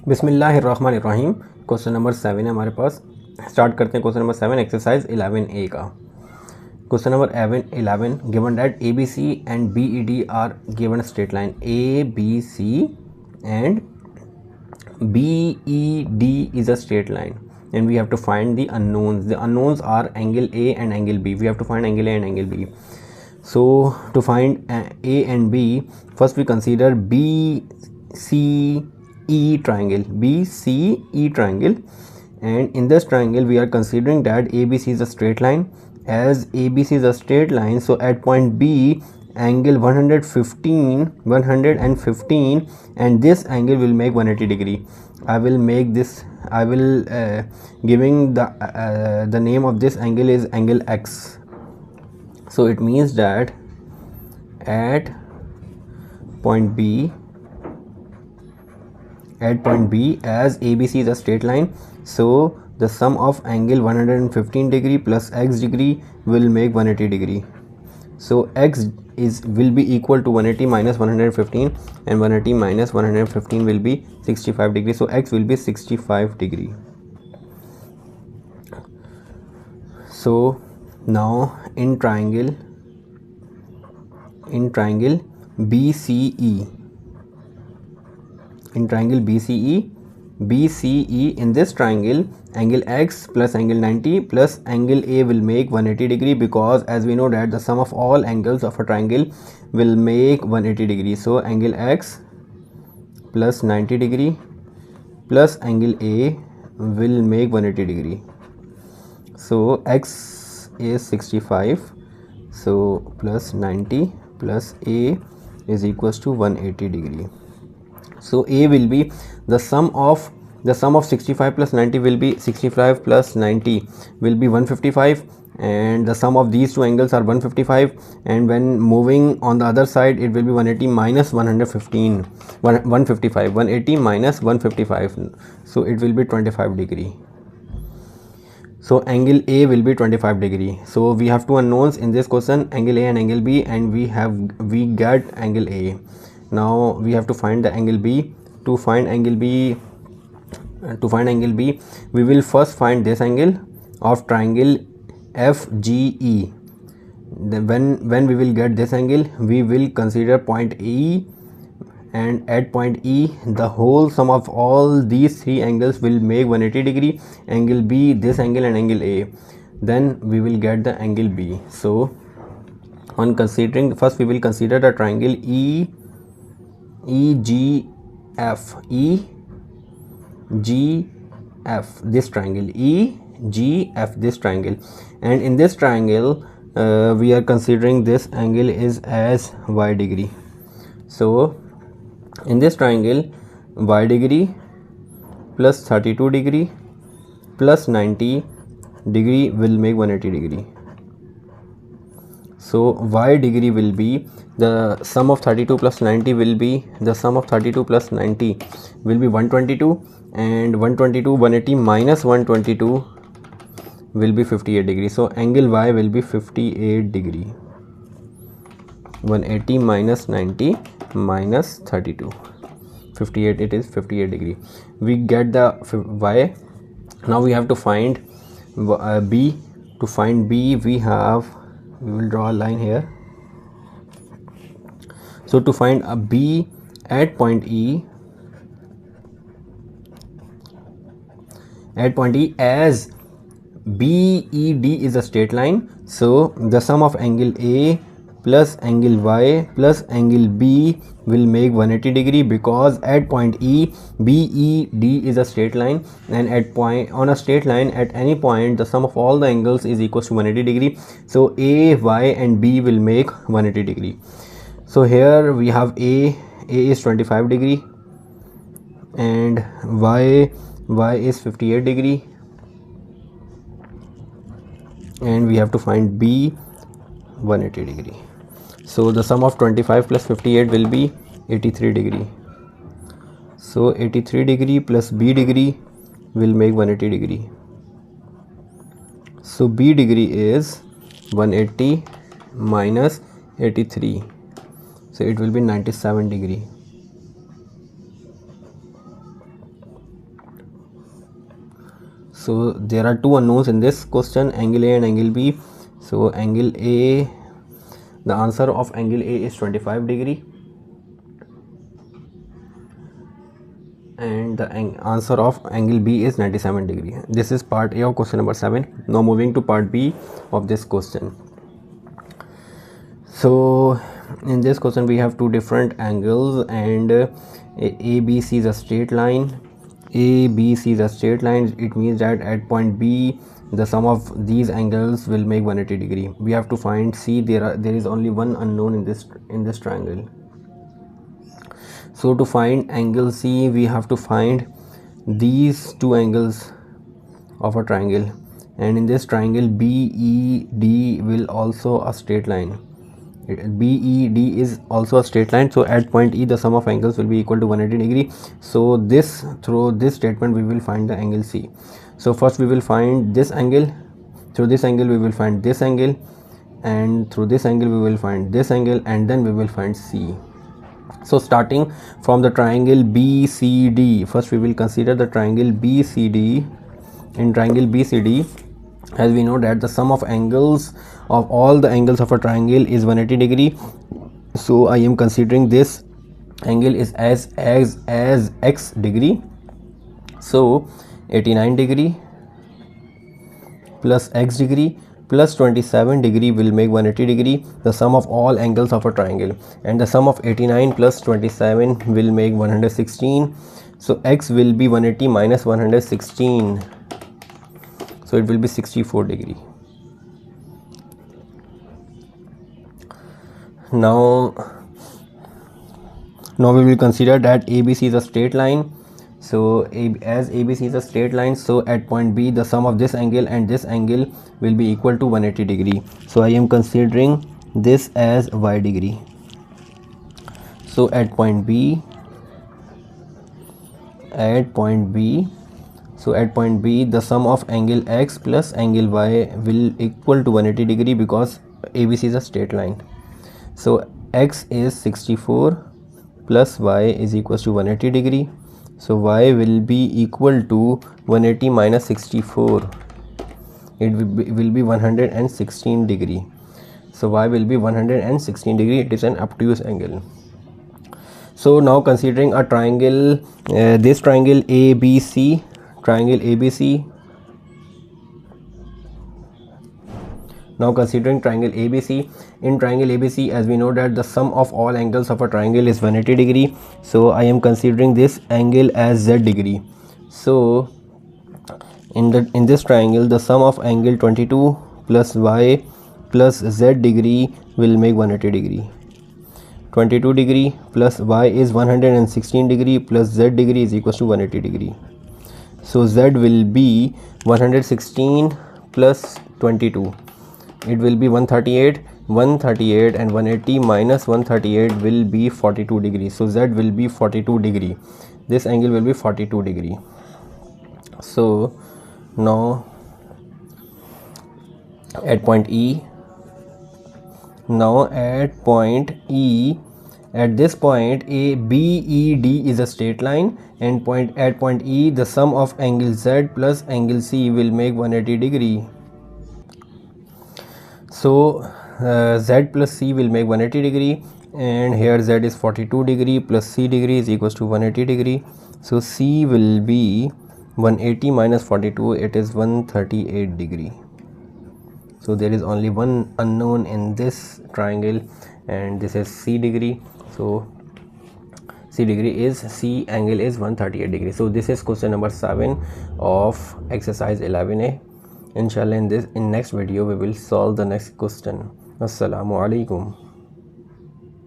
बिस्मिल्लाहिर्रहमानिर्रहीम। Question number 7 है हमारे पास। स्टार्ट करते हैं क्वेश्चन नंबर 7 एक्सरसाइज 11A का। Question number 11 given that ABC and BED are given straight line. ABC and BED is a straight line and we have to find the unknowns. The unknowns are angle A and angle B. We have to find angle A and angle B. So to find A and B, first we consider BCE triangle. BCE triangle, and in this triangle we are considering that ABC is a straight line. As ABC is a straight line, so at point B angle 115 and this angle will make 180 degree. I will giving the name of this angle is angle X. So it means that at point B as ABC is a straight line, so the sum of angle 115 degree plus X degree will make 180 degree. So X will be equal to 180 minus 115 and 180 minus 115 will be 65 degree. So X will be 65 degree. So now in triangle BCE, in this triangle angle X plus angle 90 plus angle A will make 180 degree, because as we know that the sum of all angles of a triangle will make 180 degree. So angle X plus 90 degree plus angle A will make 180 degree. So X is 65, so plus 90 plus A is equals to 180 degree. So A will be the sum of 65 plus 90 will be 65 plus 90 will be 155, and the sum of these two angles are 155, and when moving on the other side it will be 180 minus 115 155 180 minus 155, so it will be 25 degree. So angle A will be 25 degree. So we have two unknowns in this question, angle A and angle B, and we get angle A. Now we have to find the angle B. To find angle B, we will first find this angle of triangle FGE. Then when we will get this angle, we will consider point E, and at point E the whole sum of all these three angles will make 180 degree, angle B, this angle, and angle A. Then we will get the angle B. So on considering, first we will consider the triangle EGF, this triangle, EGF, this triangle, and in this triangle we are considering this angle is as y degree. So in this triangle y degree plus 32 degree plus 90 degree will make 180 degree. So y degree will be the sum of 32 plus 90 will be 122, and 180 minus 122 will be 58 degree. So angle y will be 58 degree. 180 minus 90 minus 32, 58, it is 58 degree. We get the y. Now we have to find B. To find B, we will draw a line here. So to find a B at point E, as BED is a straight line, so the sum of angle A plus angle Y plus angle B will make 180 degree, because at point E BED is a straight line, and on a straight line at any point the sum of all the angles is equals to 180 degree. So A, Y and B will make 180 degree. So here we have A is 25 degree and Y is 58 degree, and we have to find B 180 degree. So the sum of 25 plus 58 will be 83 degree. So 83 degree plus B degree will make 180 degree. So B degree is 180 minus 83, so it will be 97 degree. So there are two unknowns in this question, angle A and angle B. So angle A, the answer of angle A is 25 degree and the answer of angle B is 97 degree. This is part A of question number 7. Now moving to part B of this question. So in this question we have two different angles, and ABC is a straight line. ABC is a straight line. It means that at point B the sum of these angles will make 180 degree. We have to find C. There is only one unknown in this triangle. So to find angle C, we have to find these two angles of a triangle, and in this triangle BED will also a straight line. BED is also a straight line, so at point E the sum of angles will be equal to 180 degree. So through this statement we will find the angle C. So first we will find this angle, through this angle we will find this angle, and through this angle we will find this angle, and then we will find C. So starting from the triangle BCD, first we will consider the triangle BCD. In triangle BCD, as we know that the sum of angles of all the angles of a triangle is 180 degree. So I am considering this angle is as x degree. So 89 degree plus x degree plus 27 degree will make 180 degree, the sum of all angles of a triangle, and the sum of 89 plus 27 will make 116. So x will be 180 minus 116, so it will be 64 degree. Now we will consider that ABC is a straight line. So as ABC is a straight line, so at point B the sum of this angle and this angle will be equal to 180 degree. So I am considering this as y degree. So at point B, so at point B the sum of angle x plus angle y will equal to 180 degree because ABC is a straight line. So x is 64 plus y is equals to 180 degree. So y will be equal to 180 minus 64. It will be 116 degree. So y will be 116 degree. It is an obtuse angle. So now considering a triangle, this triangle ABC, now considering triangle ABC. In triangle ABC, as we know that the sum of all angles of a triangle is 180 degree. So I am considering this angle as z degree. So in this triangle the sum of angle 22 plus y plus z degree will make 180 degree. 22 degree plus y is 116 degree plus z degree is equals to 180 degree. So z will be 116 plus 22. It will be 138 and 180 minus 138 will be 42 degree. So z will be 42 degree. This angle will be 42 degree. So now at point E, at this point BED is a straight line, and at point E the sum of angle Z plus angle C will make 180 degree. So Z plus C will make 180 degree, and here Z is 42 degree plus C degree is equals to 180 degree. So C will be 180 minus 42, it is 138 degree. So there is only one unknown in this triangle, and this is C degree. So C angle is 138 degree. So this is question number 7 of exercise 11A. Inshallah in next video we will solve the next question. Assalamu alaikum.